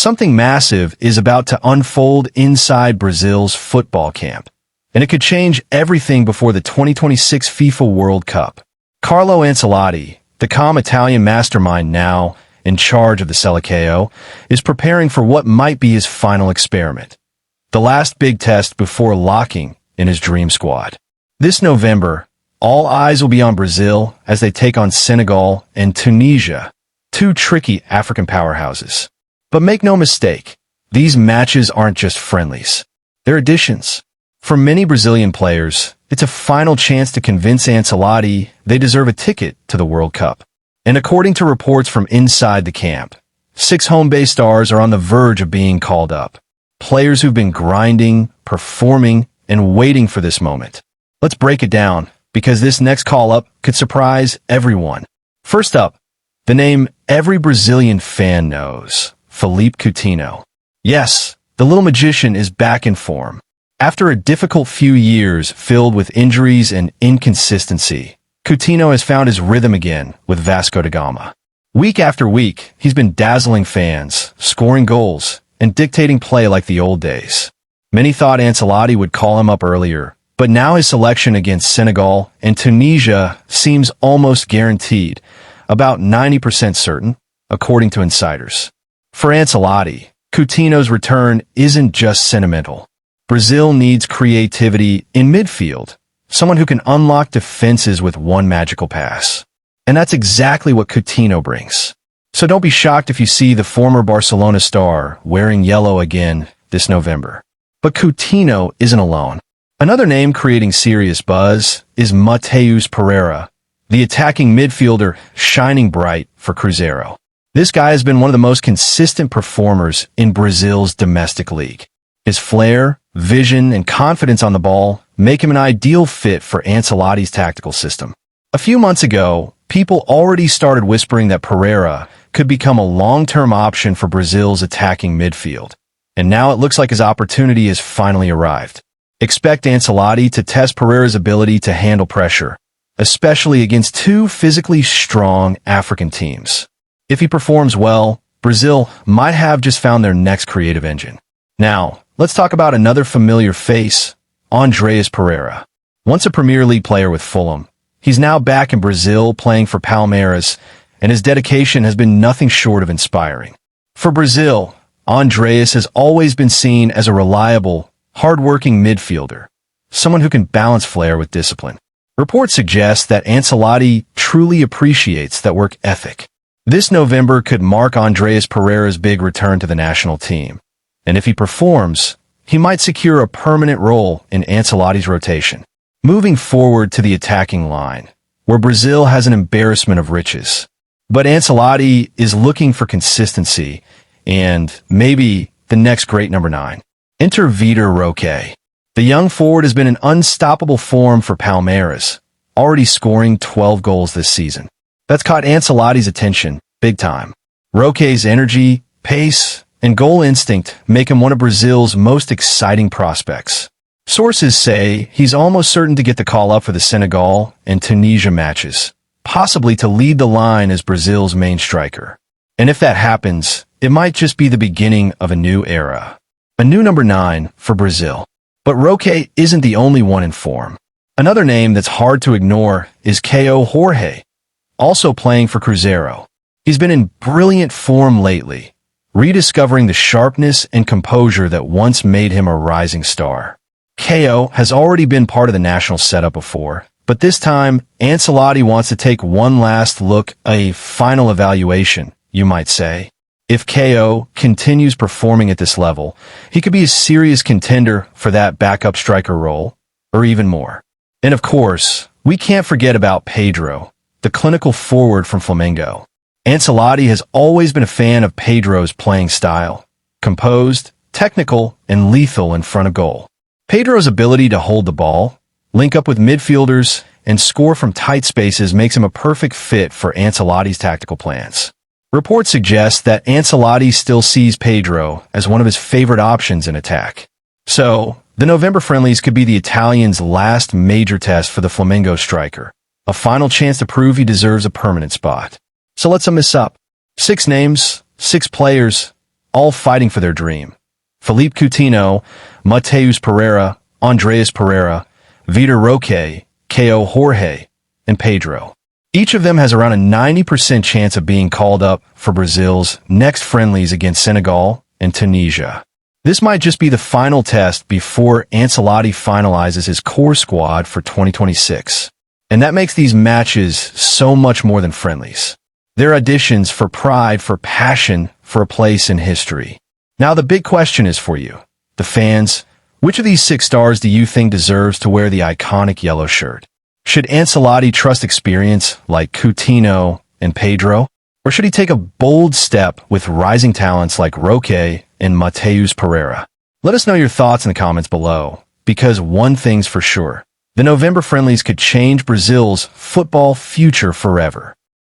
Something massive is about to unfold inside Brazil's football camp, and it could change everything before the 2026 FIFA World Cup. Carlo Ancelotti, the calm Italian mastermind now in charge of the Seleção, is preparing for what might be his final experiment, the last big test before locking in his dream squad. This November, all eyes will be on Brazil as they take on Senegal and Tunisia, two tricky African powerhouses. But make no mistake, these matches aren't just friendlies. They're auditions. For many Brazilian players, it's a final chance to convince Ancelotti they deserve a ticket to the World Cup. And according to reports from inside the camp, 6 home-based stars are on the verge of being called up. Players who've been grinding, performing, and waiting for this moment. Let's break it down, because this next call-up could surprise everyone. First up, the name every Brazilian fan knows, Philippe Coutinho. Yes, the little magician is back in form. After a difficult few years filled with injuries and inconsistency, Coutinho has found his rhythm again with Vasco da Gama. Week after week, he's been dazzling fans, scoring goals, and dictating play like the old days. Many thought Ancelotti would call him up earlier, but now his selection against Senegal and Tunisia seems almost guaranteed, about 90% certain, according to insiders. For Ancelotti, Coutinho's return isn't just sentimental. Brazil needs creativity in midfield, someone who can unlock defenses with one magical pass. And that's exactly what Coutinho brings. So don't be shocked if you see the former Barcelona star wearing yellow again this November. But Coutinho isn't alone. Another name creating serious buzz is Matheus Pereira, the attacking midfielder shining bright for Cruzeiro. This guy has been one of the most consistent performers in Brazil's domestic league. His flair, vision, and confidence on the ball make him an ideal fit for Ancelotti's tactical system. A few months ago, people already started whispering that Pereira could become a long-term option for Brazil's attacking midfield. And now it looks like his opportunity has finally arrived. Expect Ancelotti to test Pereira's ability to handle pressure, especially against two physically strong African teams. If he performs well, Brazil might have just found their next creative engine. Now, let's talk about another familiar face, Andreas Pereira. Once a Premier League player with Fulham, he's now back in Brazil playing for Palmeiras, and his dedication has been nothing short of inspiring. For Brazil, Andreas has always been seen as a reliable, hard-working midfielder, someone who can balance flair with discipline. Reports suggest that Ancelotti truly appreciates that work ethic. This November could mark Andreas Pereira's big return to the national team. And if he performs, he might secure a permanent role in Ancelotti's rotation. Moving forward to the attacking line, where Brazil has an embarrassment of riches. But Ancelotti is looking for consistency and maybe the next great number 9. Enter Vitor Roque. The young forward has been in unstoppable form for Palmeiras, already scoring 12 goals this season. That's caught Ancelotti's attention big time. Roque's energy, pace, and goal instinct make him one of Brazil's most exciting prospects. Sources say he's almost certain to get the call up for the Senegal and Tunisia matches, possibly to lead the line as Brazil's main striker. And if that happens, it might just be the beginning of a new era. A new number 9 for Brazil. But Roque isn't the only one in form. Another name that's hard to ignore is Kaio Jorge, also playing for Cruzeiro. He's been in brilliant form lately, rediscovering the sharpness and composure that once made him a rising star. Kaio has already been part of the national setup before, but this time, Ancelotti wants to take one last look, a final evaluation, you might say. If Kaio continues performing at this level, he could be a serious contender for that backup striker role, or even more. And of course, we can't forget about Pedro, the clinical forward from Flamengo. Ancelotti has always been a fan of Pedro's playing style, composed, technical, and lethal in front of goal. Pedro's ability to hold the ball, link up with midfielders, and score from tight spaces makes him a perfect fit for Ancelotti's tactical plans. Reports suggest that Ancelotti still sees Pedro as one of his favorite options in attack. So, the November friendlies could be the Italian's last major test for the Flamengo striker, a final chance to prove he deserves a permanent spot. So let's sum this up. 6 names, 6 players, all fighting for their dream. Philippe Coutinho, Matheus Pereira, Andreas Pereira, Vitor Roque, Kaio Jorge, and Pedro. Each of them has around a 90% chance of being called up for Brazil's next friendlies against Senegal and Tunisia. This might just be the final test before Ancelotti finalizes his core squad for 2026. And that makes these matches so much more than friendlies. They're auditions for pride, for passion, for a place in history. Now the big question is for you, the fans. Which of these 6 stars do you think deserves to wear the iconic yellow shirt? Should Ancelotti trust experience like Coutinho and Pedro? Or should he take a bold step with rising talents like Roque and Matheus Pereira? Let us know your thoughts in the comments below, because one thing's for sure, the November friendlies could change Brazil's football future forever.